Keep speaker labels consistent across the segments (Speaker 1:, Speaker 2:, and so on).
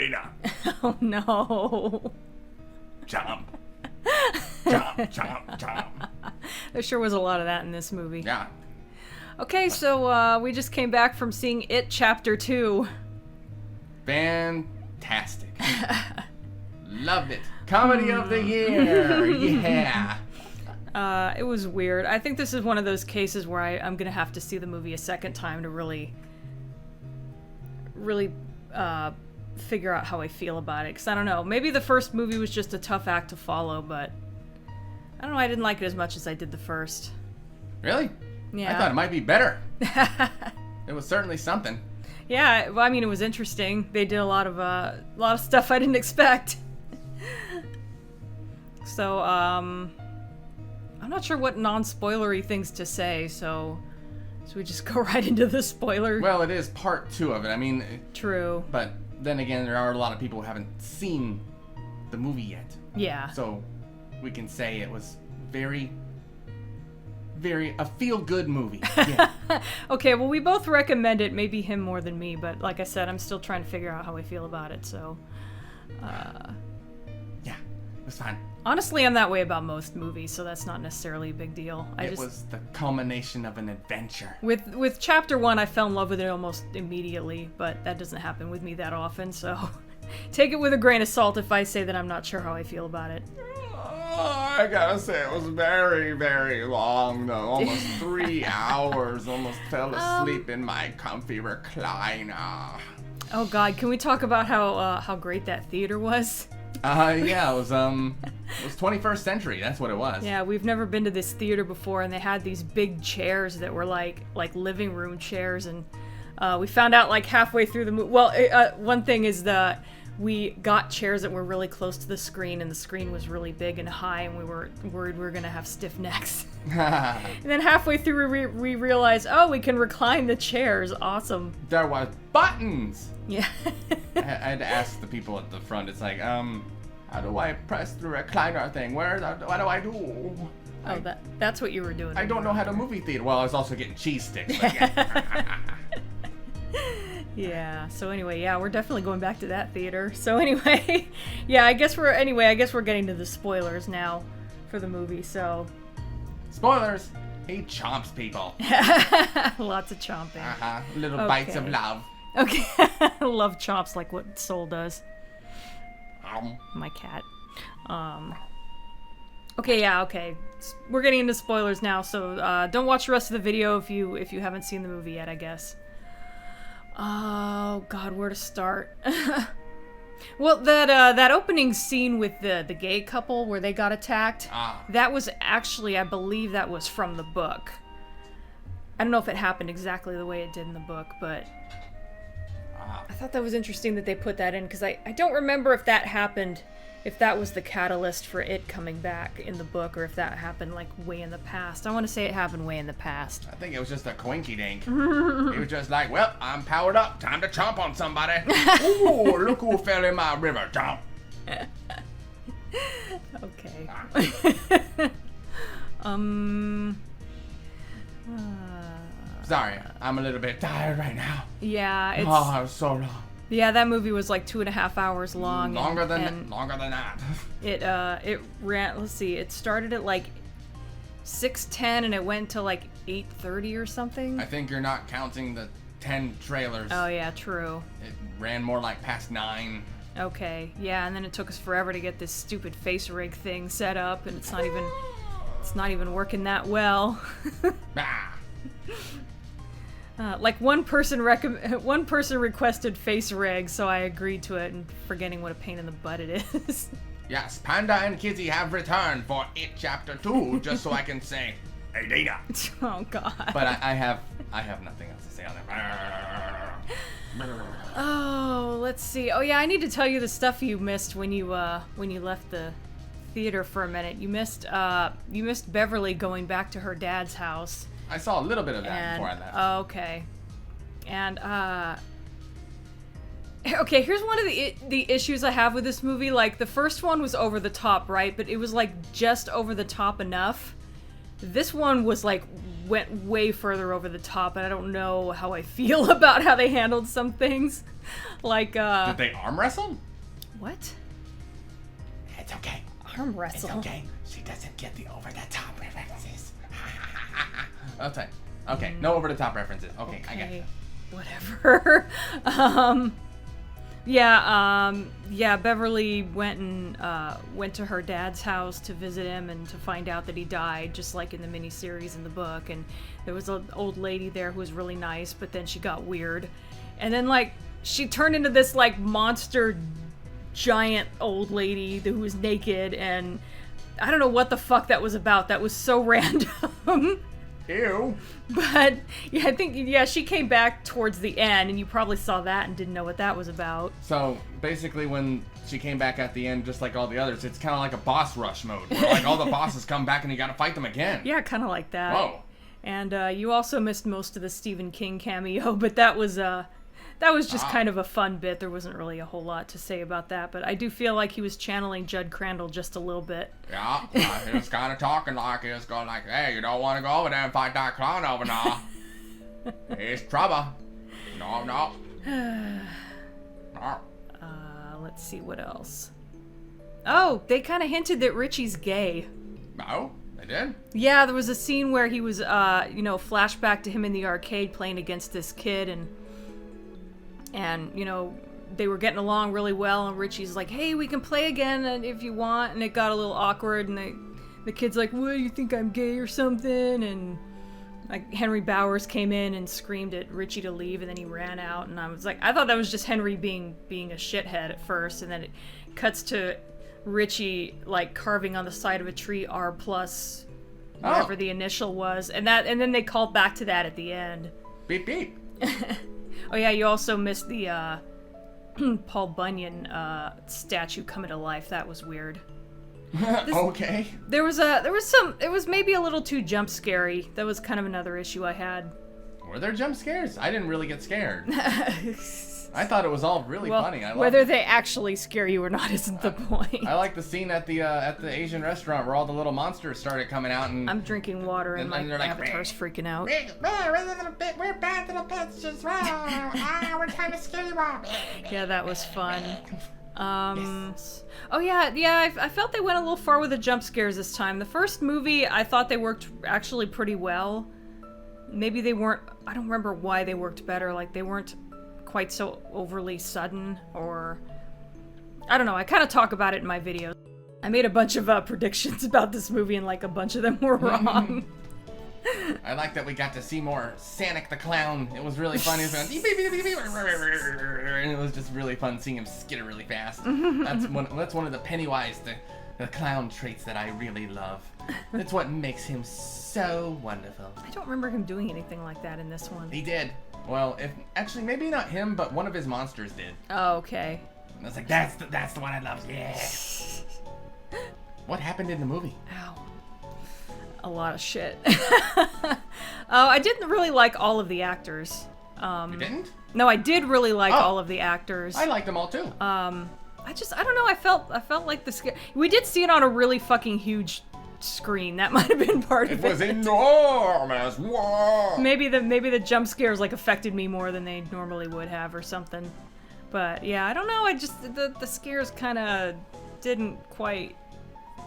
Speaker 1: Dena.
Speaker 2: Oh no.
Speaker 1: Chomp. Chomp, chomp, chomp.
Speaker 2: There sure was a lot of that in this movie.
Speaker 1: Yeah.
Speaker 2: Okay, so we just came back from seeing It Chapter 2.
Speaker 1: Fantastic. Loved it. Comedy of the year. Yeah.
Speaker 2: It was weird. I think this is one of those cases where I'm gonna have to see the movie a second time to really figure out how I feel about it. Because I don't know, maybe the first movie was just a tough act to follow, but I don't know, I didn't like it as much as I did the first.
Speaker 1: Really?
Speaker 2: Yeah.
Speaker 1: I thought it might be better. It was certainly something.
Speaker 2: Yeah, well, I mean, it was interesting. They did a lot of stuff I didn't expect. So, I'm not sure what non-spoilery things to say, so we just go right into the spoiler.
Speaker 1: Well, it is part 2 of it. I mean...
Speaker 2: True.
Speaker 1: But then again, there are a lot of people who haven't seen the movie yet.
Speaker 2: Yeah.
Speaker 1: So we can say it was very a feel-good movie. Yeah.
Speaker 2: Okay, well, we both recommend it, maybe him more than me, but like I said, I'm still trying to figure out how I feel about it, so...
Speaker 1: Yeah, it was fine.
Speaker 2: Honestly, I'm that way about most movies, so that's not necessarily a big deal.
Speaker 1: It was the culmination of an adventure.
Speaker 2: With Chapter 1, I fell in love with it almost immediately, but that doesn't happen with me that often, so take it with a grain of salt if I say that I'm not sure how I feel about it.
Speaker 1: Oh, I gotta say, it was very, very long, though. Almost 3 hours. Almost fell asleep in my comfy recliner.
Speaker 2: Oh God, can we talk about how great that theater was?
Speaker 1: Yeah, it was 21st century. That's what it was.
Speaker 2: Yeah, we've never been to this theater before, and they had these big chairs that were like living room chairs, and we found out like halfway through the movie. Well, one thing is that we got chairs that were really close to the screen, and the screen was really big and high, and we were worried we were gonna have stiff necks. And then halfway through, we realized, oh, we can recline the chairs. Awesome.
Speaker 1: There was buttons.
Speaker 2: Yeah.
Speaker 1: I had to ask the people at the front. It's like, how do I press the recliner thing? What do I do?
Speaker 2: Oh, that's what you were doing.
Speaker 1: I don't know how to movie theater. Well, I was also getting cheese sticks. But yeah.
Speaker 2: Yeah. So anyway, yeah, we're definitely going back to that theater. So anyway, yeah, I guess we're getting to the spoilers now for the movie. So
Speaker 1: spoilers. He chomps people.
Speaker 2: Lots of chomping.
Speaker 1: Little bites of love.
Speaker 2: Okay. Love chomps like what Soul does. My cat. Okay, yeah, okay. We're getting into spoilers now, so don't watch the rest of the video if you haven't seen the movie yet, I guess. Oh God, where to start? Well, that opening scene with the gay couple where they got attacked, that was actually, I believe that was from the book. I don't know if it happened exactly the way it did in the book, but I thought that was interesting that they put that in, because I don't remember if that happened, if that was the catalyst for it coming back in the book, or if that happened like way in the past. I want to say it happened way in the past.
Speaker 1: I think it was just a coinky dink. He was just like, well, I'm powered up. Time to chomp on somebody. Ooh, look who fell in my river. Chomp.
Speaker 2: Okay.
Speaker 1: Sorry, I'm a little bit tired right now.
Speaker 2: Yeah,
Speaker 1: it was so long.
Speaker 2: Yeah, that movie was like 2.5 hours long.
Speaker 1: Longer than that.
Speaker 2: It ran. Let's see. It started at like 6:10 and it went to like 8:30 or something.
Speaker 1: I think you're not counting the 10 trailers.
Speaker 2: Oh yeah, true.
Speaker 1: It ran more like past 9.
Speaker 2: Okay, yeah, and then it took us forever to get this stupid face rig thing set up, and it's not even working that well. Like one person requested face rig, so I agreed to it, and forgetting what a pain in the butt it is. Yes, Panda and Kitty have returned for It Chapter 2, just so I can say, hey, Dena. Oh God. But I have nothing else to say on that. Oh, let's see. Oh yeah, I need to tell you the stuff you missed when you left the theater for a minute. You missed Beverly going back to her dad's house. I saw a little bit of that before I left. Oh, okay. And, okay, here's one of the issues I have with this movie. Like, the first one was over the top, right? But it was, like, just over the top enough This one was like went way further over the top, and I don't know how I feel about how they handled some things. Like
Speaker 1: did they arm wrestle?
Speaker 2: What?
Speaker 1: It's okay.
Speaker 2: Arm wrestle.
Speaker 1: It's okay. She doesn't get the over the top references. Okay. Okay. No over the top references. Okay, I get it.
Speaker 2: Whatever. Yeah, Beverly went to her dad's house to visit him and to find out that he died, just like in the miniseries in the book. And there was an old lady there who was really nice, but then she got weird. And then, like, she turned into this, like, monster giant old lady who was naked, and I don't know what the fuck that was about. That was so random.
Speaker 1: Ew.
Speaker 2: But yeah, I think she came back towards the end, and you probably saw that and didn't know what that was about.
Speaker 1: So basically, when she came back at the end, just like all the others, it's kind of like a boss rush mode, where like all the bosses come back and you got to fight them again.
Speaker 2: Yeah, kind of like that.
Speaker 1: Whoa.
Speaker 2: And you also missed most of the Stephen King cameo, but that was just kind of a fun bit. There wasn't really a whole lot to say about that, but I do feel like he was channeling Judd Crandall just a little bit.
Speaker 1: Yeah, he was kind of talking like he was going like, hey, you don't want to go over there and fight that clown over there. It's trouble. No.
Speaker 2: Let's see what else. Oh, they kind of hinted that Richie's gay.
Speaker 1: No, they did?
Speaker 2: Yeah, there was a scene where he was, flashback to him in the arcade playing against this kid, and they were getting along really well, and Richie's like, hey, we can play again if you want, and it got a little awkward, and the kid's like, what, you think I'm gay or something? And like Henry Bowers came in and screamed at Richie to leave, and then he ran out, and I thought that was just Henry being a shithead at first, and then it cuts to Richie like carving on the side of a tree R+, whatever the initial was, and then they called back to that at the end.
Speaker 1: Beep beep.
Speaker 2: Oh yeah, you also missed the Paul Bunyan statue coming to life. That was weird.
Speaker 1: Okay.
Speaker 2: It was maybe a little too jump scary. That was kind of another issue I had.
Speaker 1: Were there jump scares? I didn't really get scared. I thought it was all really funny.
Speaker 2: Whether they actually scare you or not isn't the point.
Speaker 1: I like the scene at the Asian restaurant where all the little monsters started coming out, and
Speaker 2: I'm drinking water and my avatar's freaking out.
Speaker 1: We're bad little bitches. We're trying to scare you off.
Speaker 2: Yeah, that was fun.
Speaker 1: Yes.
Speaker 2: Oh yeah, I felt they went a little far with the jump scares this time. The first movie, I thought they worked actually pretty well. Maybe they weren't, I don't remember why they worked better, like they weren't quite so overly sudden, or I don't know, I kind of talk about it in my videos. I made a bunch of predictions about this movie, and like a bunch of them were wrong.
Speaker 1: I like that we got to see more Sonic the Clown. It was really funny. And it was just really fun seeing him skitter really fast. That's one of the Pennywise, the clown traits that I really love. That's what makes him so wonderful.
Speaker 2: I don't remember him doing anything like that in this one.
Speaker 1: He did. Well, actually maybe not him, but one of his monsters did.
Speaker 2: Oh, okay.
Speaker 1: And I was like, that's the one I love. Yeah. What happened in the movie?
Speaker 2: Ow. A lot of shit. I didn't really like all of the actors.
Speaker 1: You didn't?
Speaker 2: No, I did really like all of the actors.
Speaker 1: I liked them all too.
Speaker 2: I don't know. I felt like we did see it on a really fucking huge screen. That might have been part of it.
Speaker 1: It was enormous. Whoa.
Speaker 2: Maybe the jump scares like affected me more than they normally would have or something. But yeah, I don't know. I just the scares kind of didn't quite.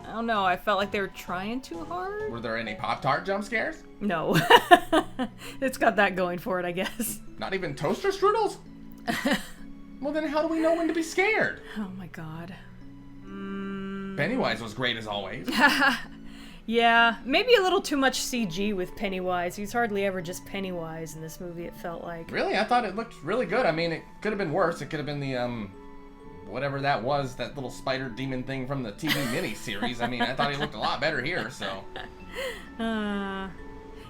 Speaker 2: I don't know, I felt like they were trying too hard.
Speaker 1: Were there any Pop-Tart jump scares?
Speaker 2: No. It's got that going for it, I guess.
Speaker 1: Not even toaster strudels? Well, then how do we know when to be scared?
Speaker 2: Oh my god.
Speaker 1: Pennywise was great as always.
Speaker 2: Yeah, maybe a little too much CG with Pennywise. He's hardly ever just Pennywise in this movie, it felt like.
Speaker 1: Really? I thought it looked really good. I mean, it could have been worse. It could have been the, whatever that was, that little spider demon thing from the TV miniseries. I mean, I thought he looked a lot better here, so.
Speaker 2: Yeah,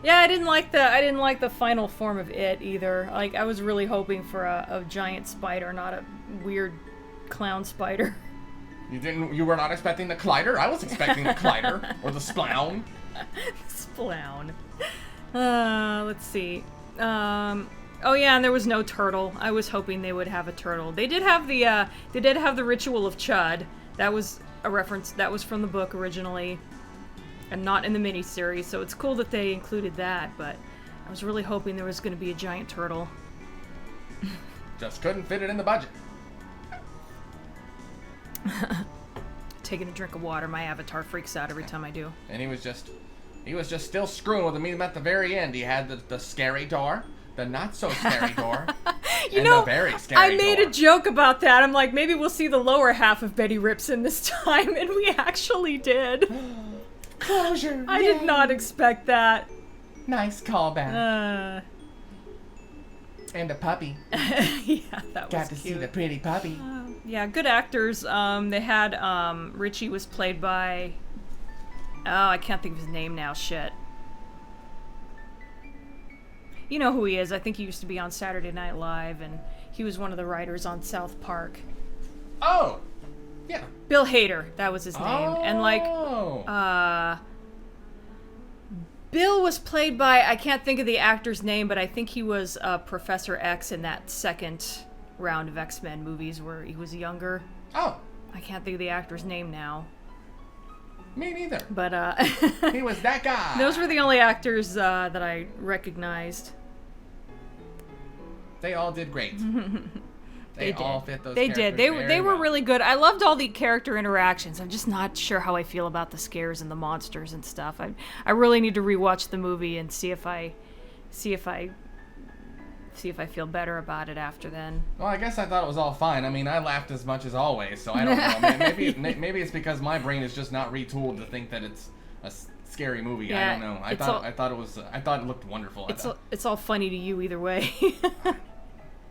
Speaker 2: I didn't like the final form of it either. Like, I was really hoping for a giant spider, not a weird clown spider.
Speaker 1: You were not expecting the Collider? I was expecting the Collider, or the Splown.
Speaker 2: Splown. Let's see. Oh yeah, and there was no turtle. I was hoping they would have a turtle. They did have the ritual of Chud. That was a reference. That was from the book originally. and not in the miniseries, so it's cool that they included that, but I was really hoping there was going to be a giant turtle.
Speaker 1: Just couldn't fit it in the budget.
Speaker 2: Taking a drink of water, my avatar freaks out every time I do.
Speaker 1: And he was just still screwing with him. Even at the very end, he had the scary door, the not so scary door, the very scary door.
Speaker 2: I made a joke about that. I'm like, maybe we'll see the lower half of Betty Ripson this time, and we actually did.
Speaker 1: Closure.
Speaker 2: I did not expect that.
Speaker 1: Nice callback. And a puppy.
Speaker 2: Yeah, that was
Speaker 1: Got to
Speaker 2: cute.
Speaker 1: see the pretty puppy.
Speaker 2: Yeah, good actors. They had Richie was played by. Oh, I can't think of his name now. Shit. You know who he is. I think he used to be on Saturday Night Live, and he was one of the writers on South Park.
Speaker 1: Oh, yeah.
Speaker 2: Bill Hader, that was his name. And Bill was played by, I can't think of the actor's name, but I think he was Professor X in that second round of X-Men movies where he was younger.
Speaker 1: Oh.
Speaker 2: I can't think of the actor's name now.
Speaker 1: Me neither.
Speaker 2: But
Speaker 1: he was that guy.
Speaker 2: Those were the only actors that I recognized.
Speaker 1: They all did great. They all fit those
Speaker 2: They
Speaker 1: characters
Speaker 2: did. They were
Speaker 1: well.
Speaker 2: really good. I loved all the character interactions. I'm just not sure how I feel about the scares and the monsters and stuff. I really need to rewatch the movie and see if I feel better about it after then.
Speaker 1: Well, I guess I thought it was all fine. I mean, I laughed as much as always, so I don't know. Maybe it's because my brain is just not retooled to think that it's a scary movie.
Speaker 2: Yeah,
Speaker 1: I don't know. I thought it looked wonderful.
Speaker 2: It's all funny to you either way.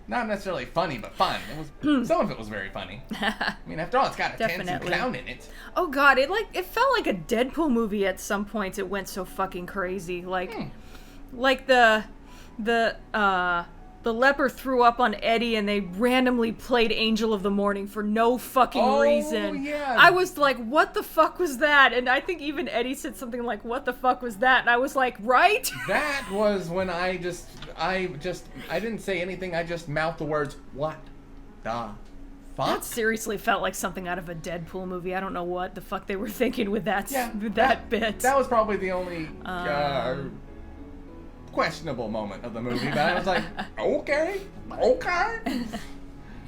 Speaker 1: Not necessarily funny, but fun. It was some of it was very funny. I mean, after all, it's got a Tansy clown in it.
Speaker 2: Oh God, it felt like a Deadpool movie at some points. It went so fucking crazy. Like the leper threw up on Eddie and they randomly played Angel of the Morning for no fucking reason.
Speaker 1: Yeah.
Speaker 2: I was like, what the fuck was that? And I think even Eddie said something like, what the fuck was that? And I was like, right?
Speaker 1: That was when I didn't say anything. I just mouthed the words, what the fuck?
Speaker 2: That seriously felt like something out of a Deadpool movie. I don't know what the fuck they were thinking with that bit.
Speaker 1: That was probably the only questionable moment of the movie, but I was like, okay,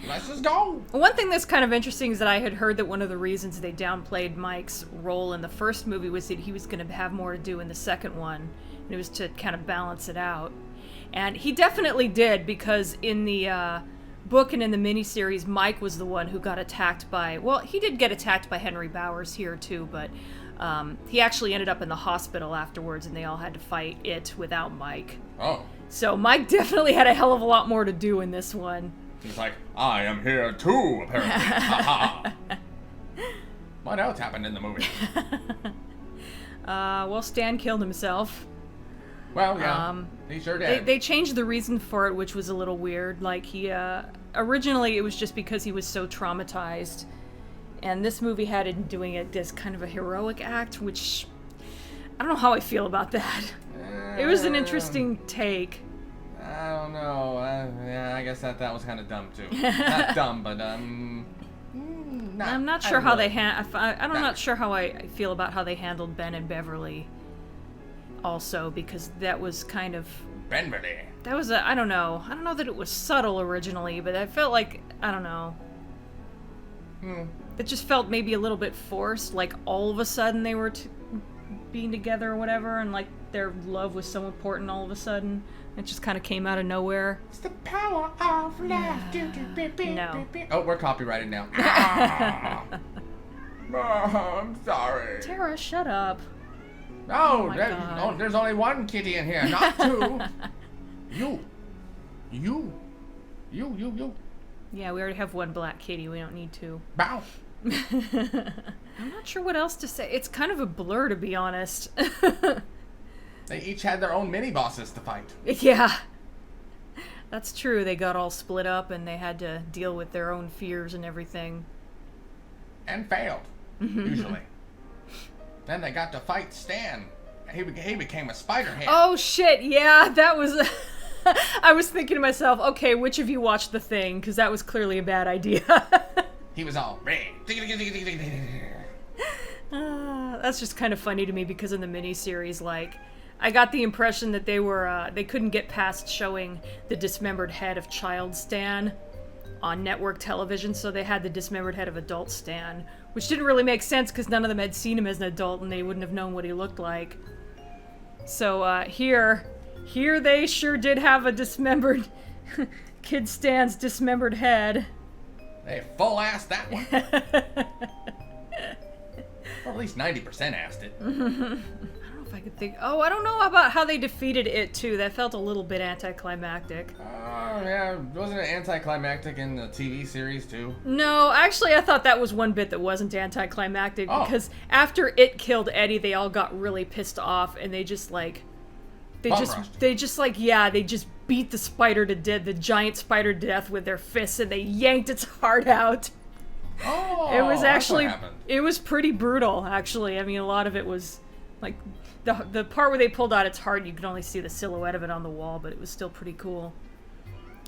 Speaker 1: let's just go.
Speaker 2: One thing that's kind of interesting is that I had heard that one of the reasons they downplayed Mike's role in the first movie was that he was going to have more to do in the second one, and it was to kind of balance it out. And he definitely did, because in the book and in the miniseries, Mike was the one who got attacked by, well, he did get attacked by Henry Bowers here too, but he actually ended up in the hospital afterwards, and they all had to fight it without Mike.
Speaker 1: Oh.
Speaker 2: So Mike definitely had a hell of a lot more to do in this one.
Speaker 1: He's like, I am here too, apparently. Ha ha. What else happened in the movie?
Speaker 2: Well, Stan killed himself.
Speaker 1: Well, yeah, he sure did.
Speaker 2: They changed the reason for it, which was a little weird. Like, originally it was just because he was so traumatized. And this movie had him doing it as kind of a heroic act, which I don't know how I feel about that. It was an interesting take.
Speaker 1: I don't know. Yeah, I guess that was kind of dumb too. Not dumb, but I'm
Speaker 2: not sure how they I'm not sure how I feel about how they handled Ben and Beverly. Also, because that was kind of
Speaker 1: Beverly.
Speaker 2: That was I don't know. I don't know that it was subtle originally, but I felt like I don't know. It just felt maybe a little bit forced, like all of a sudden they were being together or whatever, and like their love was so important all of a sudden. It just kind of came out of nowhere.
Speaker 1: It's the power of love.
Speaker 2: No.
Speaker 1: Oh, we're copyrighted now. Oh, I'm sorry.
Speaker 2: Tara, shut up.
Speaker 1: Oh,
Speaker 2: God.
Speaker 1: There's only one kitty in here, not two. You.
Speaker 2: Yeah, we already have one black kitty. We don't need two.
Speaker 1: Bow.
Speaker 2: I'm not sure what else to say. It's kind of a blur, to be honest.
Speaker 1: They each had their own mini-bosses to fight.
Speaker 2: Yeah. That's true. They got all split up and they had to deal with their own fears and everything.
Speaker 1: And failed, usually. Then they got to fight Stan. He became a Spider-Head.
Speaker 2: Oh, shit. Yeah, that was... I was thinking to myself, okay, which of you watched The Thing? Because that was clearly a bad idea.
Speaker 1: He was all red.
Speaker 2: that's just kind of funny to me because in the miniseries, like, I got the impression that they couldn't get past showing the dismembered head of child Stan on network television, so they had the dismembered head of adult Stan, which didn't really make sense because none of them had seen him as an adult and they wouldn't have known what he looked like. So here they sure did have a dismembered kid Stan's dismembered head.
Speaker 1: They full-assed that one. Well, at least 90% assed it.
Speaker 2: I don't know if I could think. Oh, I don't know about how they defeated it too. That felt a little bit anticlimactic.
Speaker 1: Oh yeah, wasn't it anticlimactic in the TV series too?
Speaker 2: No, actually, I thought that was one bit that wasn't anticlimactic because after it killed Eddie, they all got really pissed off and they just beat the spider to death, the giant spider to death with their fists, and they yanked its heart out.
Speaker 1: Oh,
Speaker 2: it was actually,
Speaker 1: that's what happened.
Speaker 2: It was pretty brutal, actually. I mean, a lot of it was, like, the part where they pulled out its heart, you could only see the silhouette of it on the wall, but it was still pretty cool.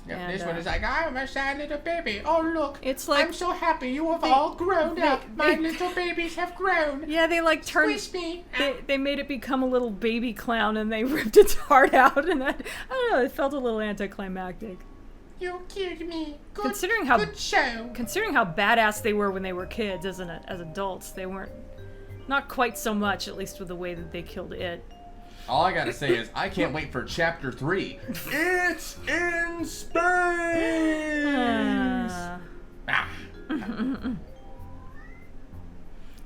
Speaker 1: Yeah,
Speaker 2: And,
Speaker 1: this one is like, I'm a sad little baby. Oh, look.
Speaker 2: It's like,
Speaker 1: I'm so happy you have all grown up. My little babies have grown.
Speaker 2: Yeah, they like turned.
Speaker 1: Squish me.
Speaker 2: They made it become a little baby clown and they ripped its heart out, and that, I don't know, it felt a little anticlimactic.
Speaker 1: You killed me. Good,
Speaker 2: Considering how
Speaker 1: good show.
Speaker 2: Considering how badass they were when they were kids, as adults, they weren't. Not quite so much, at least with the way that they killed it.
Speaker 1: All I gotta say is, I can't wait for Chapter 3. It's in space!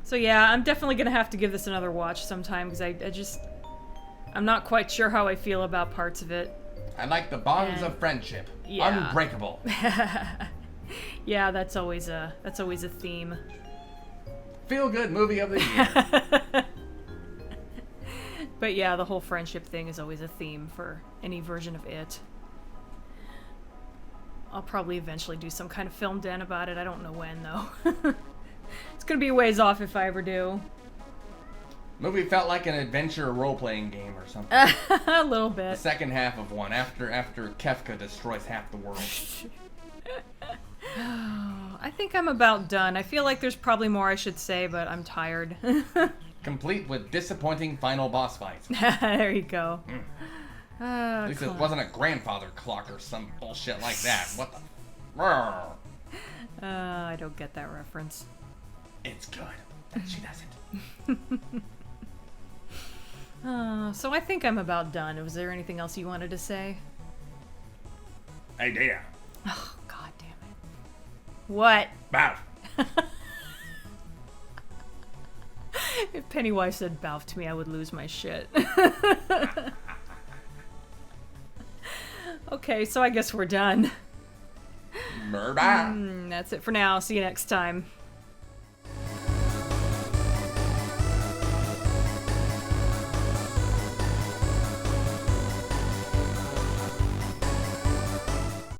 Speaker 2: So yeah, I'm definitely gonna have to give this another watch sometime, because I'm not quite sure how I feel about parts of it.
Speaker 1: I like the bonds of friendship.
Speaker 2: Yeah.
Speaker 1: Unbreakable.
Speaker 2: Yeah, that's always a theme.
Speaker 1: Feel-good movie of the year.
Speaker 2: But yeah, the whole friendship thing is always a theme for any version of it. I'll probably eventually do some kind of film den about it. I don't know when, though. It's gonna be a ways off if I ever do.
Speaker 1: Movie felt like an adventure role-playing game or something.
Speaker 2: A little bit.
Speaker 1: The second half of one, after Kefka destroys half the world.
Speaker 2: I think I'm about done. I feel like there's probably more I should say, but I'm tired.
Speaker 1: Complete with disappointing final boss fights.
Speaker 2: There you go.
Speaker 1: At least it wasn't a grandfather clock or some bullshit like that. What the?
Speaker 2: I don't get that reference.
Speaker 1: It's good. She doesn't.
Speaker 2: So I think I'm about done. Was there anything else you wanted to say?
Speaker 1: Hey, Dena.
Speaker 2: Oh, god damn it. What?
Speaker 1: Bow.
Speaker 2: If Pennywise said "Balf" to me, I would lose my shit. Okay, so I guess we're done.
Speaker 1: Bye.
Speaker 2: That's it for now. See you next time.